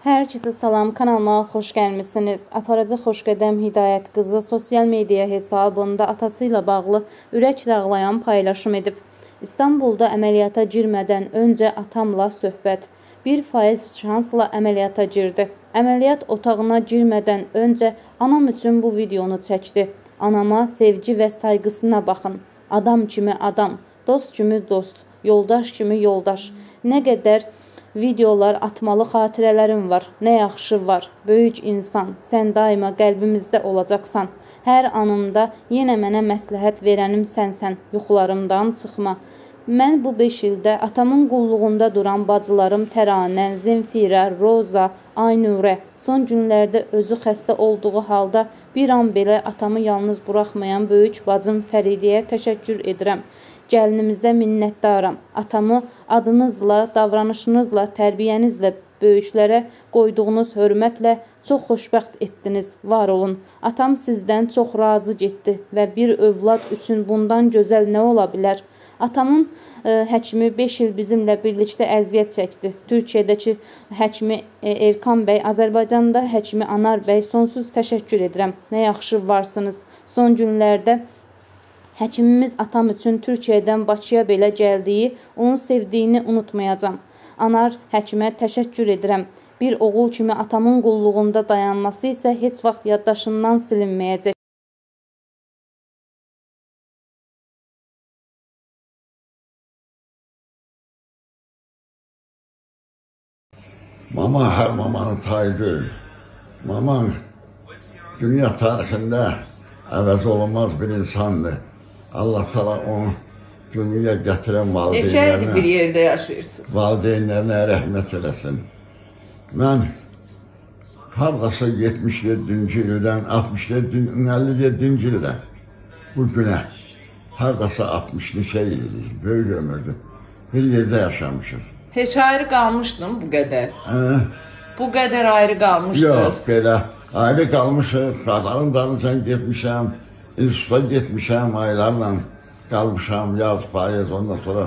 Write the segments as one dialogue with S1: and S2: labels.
S1: Hər kəsə salam, kanalıma xoş gəlmisiniz. Aparıcı Xoşqədəm Hidayət qızı sosial media hesabında atası ilə bağlı ürək dağlayan paylaşım edib. İstanbulda əməliyyata girmədən öncə atamla söhbət. 1% şansla əməliyyata girdi. Əməliyyat otağına girmədən öncə anam üçün bu videonu çəkdi. Anama sevgi və sayğısına baxın. Adam kimi adam, dost kimi dost, yoldaş kimi yoldaş. Nə qədər videolar atmalı xatirələrim var. Nə yaxşı var. Böyük insan, sən daima qəlbimizdə olacaqsan. Hər anımda yenə mənə məsləhət verənim sənsən. Yuxularımdan çıxma. Mən bu 5 ildə atamın qulluğunda duran bacılarım Təranə, Zemfirə, Roza, Aynurə son günlərdə özü xəstə olduğu halda bir an belə atamı yalnız buraxmayan böyük bacım Fəridiyə təşəkkür edirəm. Gəlinimizə minnətdaram. Atamı adınızla, davranışınızla, tərbiyənizlə böyüklərə qoyduğunuz hörmətlə çox xoşbəxt etdiniz. Var olun. Atam sizdən çox razı getdi və bir övlad üçün bundan gözəl nə ola bilər? Atamın həkimi 5 il bizimlə birlikdə əziyyət çəkdi. Türkiyədəki həkimi Erkan bəy, Azərbaycanda həkimi Anar bəy, sonsuz təşəkkür edirəm. Nə yaxşı varsınız. Son günlərdə həkimimiz atam üçün Türkiyədən Bakıya belə gəldiyi, onu sevdiyini unutmayacam. Anar həkimə təşəkkür edirəm. Bir oğul kimi atamın qulluğunda dayanması isə heç vaxt yaddaşından silinməyəcək.
S2: Mama her mamanın tayı deyil. Maman dünya tarixində əvəz olunmaz bir insandır. Allah Teala onu dünyaya gətirən
S3: valideynlərinə, bir yerdə yaşayırsınız.
S2: Valideynlərinə rəhmət eləsin. Mən hardasa 77-ci ildən 57-ci ildən bu günə hardasa 60 ildir, böyük ömürdür. Bir yerdə yaşamışız.
S3: Heç ayrı qalmışdın bu qədər? Bu qədər ayrı qalmışdın?
S2: Yox, belə ayrı qalmışıq, qadının dalıncan getmişəm, instituta getmişəm, aylarla qalmışam, yaz, payız, ondan sonra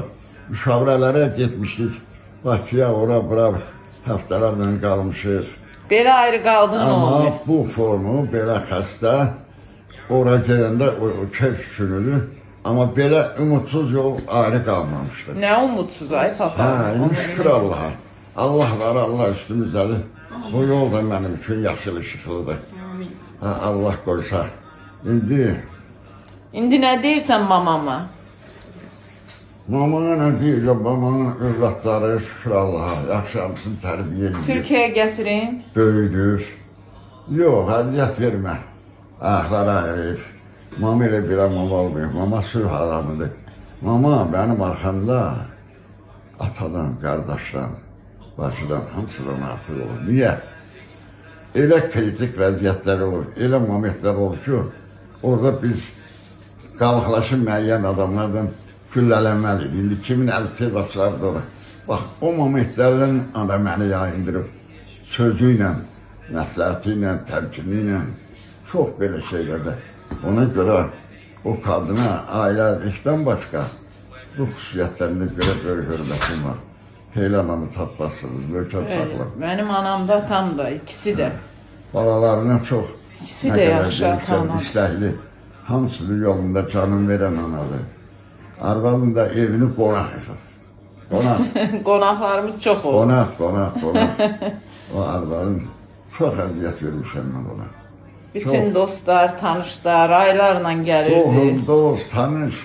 S2: müşavirələrə getmişdik, Bakıya, ora, bura həftələrlə qalmışıq.
S3: Belə ayrı qaldın mı?
S2: Amma bu formu, belə xəstə, ora gedəndə o keyf sürülür. Amma belə umutsuz yol ayrı qalmamışdır.
S3: Nə umutsuz ay papa?
S2: Şükür Allaha. Allah var, Allah üstümüzdədir. Bu yol da mənim üçün yaşıl ışıqlıdır. Allah qoysa.
S3: İndi nə deyirsən mamama?
S2: Mamana nə deyirəm? Mamanın övladları şükür Allaha. Yaxşı hamısını tərbiyə edir.
S3: Türkiyəyə gətirim?
S2: Böyüdür. Yox, əziyyət vermə. Ayaqlara əyir. Mama ilə belə mama olmuyor. Mama sülh adamıdır. Mama benim arkamda atadan, qardaşdan, bacıdan, hamısından artıq olur. Niyə? Elə kritik vəziyyətlər olur, elə momentlər olur ki, orada biz qalıqlaşın müəyyən adamlardan güllələnməliyik. İndi kimin əli tez açılardı ona. Bax, o momentlərlə ana məni yayındırıb. Sözü ilə, məsləhəti ilə, təmkini ilə, çox belə şeylərdə. Ona görə o kadına ailəlikdən başqa bu xüsusiyyətlərində görə böyük hörmətim var. Heylan anı tapmazsınız, möhkəm saxlar.
S3: Mənim anam da, atam da, ikisi də.
S2: Balalarına çox
S3: İkisi də yaxşı atam.
S2: İstəkli, hamısının yolunda canım verən anadır. Arvadın da evini qonaq edir. Qonaq.
S3: Qonaqlarımız çox olur.
S2: Qonaq. O arvadın çox əziyyət vermişəm mən ona.
S3: Bütün dostlar, tanışlar, aylarla gəlirdi.
S2: Doğru, dost, tanış.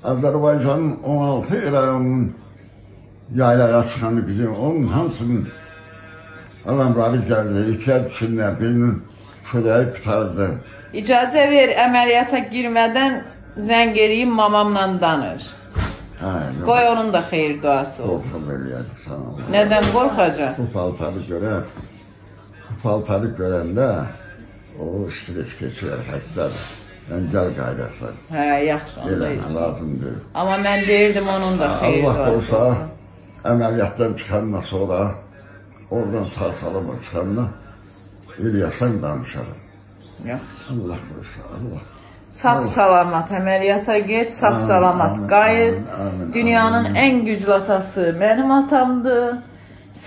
S2: Azərbaycanın 16 rayonunun yaylaya çıxanı bizim, onun hamısının adamları gəldi, ikər içində birinin çörəyi qutardı.
S3: İcazə ver, əməliyyata girmədən zəng eləyim, mamamla danış. Qoy onun da xeyir duası olsun.
S2: Qorxum eləyədik sana.
S3: Nədən qorxacaq?
S2: Bu paltarı görəndə o stres keçir, xəstədir. Sən gəl qaydaqsan.
S3: Hə, yaxşı.
S2: Eləmə, lazımdır.
S3: Amma mən deyirdim onun da xeyir duası olsun.
S2: Allah olsa, əməliyyatdan çıxandan sonra, oradan sağ salama çıxandan, eləyəsən danışarım.
S3: Yaxşı.
S2: Allah olsa, Allah.
S3: Sağ salamat, əməliyyata get, sağ salamat qayıt. Dünyanın ən güclü atası mənim atamdır.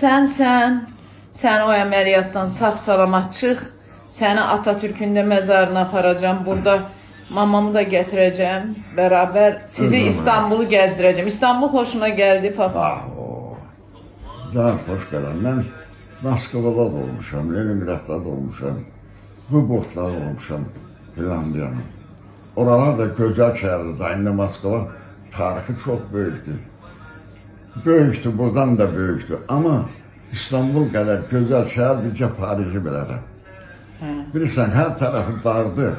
S3: Sənsən. Sən o əməliyyatdan sağ-salamat çıx. Səni Atatürk'ün də məzarına aparacağım. Burada mamamı da gətirəcəm. Bərabər sizi İstanbul'u gəzdirəcəm. İstanbul xoşuna gəldi, papa?
S2: Daha xoş gələn. Mən Moskvada da olmuşam, Leningradda da olmuşam, Vıborgda da olmuşam, Finlandiyanın. Oralar da gözəl şəhərdir. Da indi Moskva tarixi çox böyükdür. Böyükdür, buradan da böyükdür. Amma İstanbul qədər gözəl şəhər bircə Parisi belədir. Bilirsən, hər tərəfi dağdır,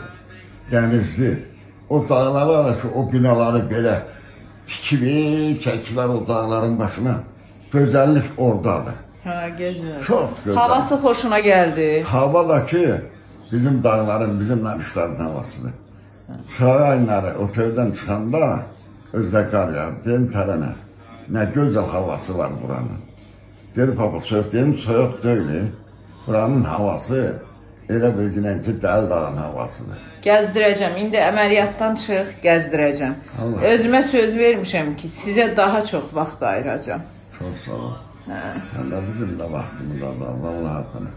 S2: dənizli. O dağlara da ki, o binaları belə tikili çəkilər o dağların başına. Gözəllik oradadır.
S3: Gözəl.
S2: Çox gözəl.
S3: Havası xoşuna gəldi.
S2: Hava da ki, bizim dağların, bizim Nərişlərin havasıdır. Sıra ayınları oteldən çıxanda özdə qar yağır, deyim tərənə. Nə gözəl havası var buranın. Deyir, papa, soyuq deyim, soyuq deyil. Buranın havası elə bilginən ki, Dəli dağın havasıdır.
S3: Gəzdirəcəm. İndi əməliyyatdan çıx, gəzdirəcəm. Özümə söz vermişəm ki, sizə daha çox vaxt ayıracam.
S2: Çox sağ ol. Sən də bizim də vaxtımız var, Allah haqqını.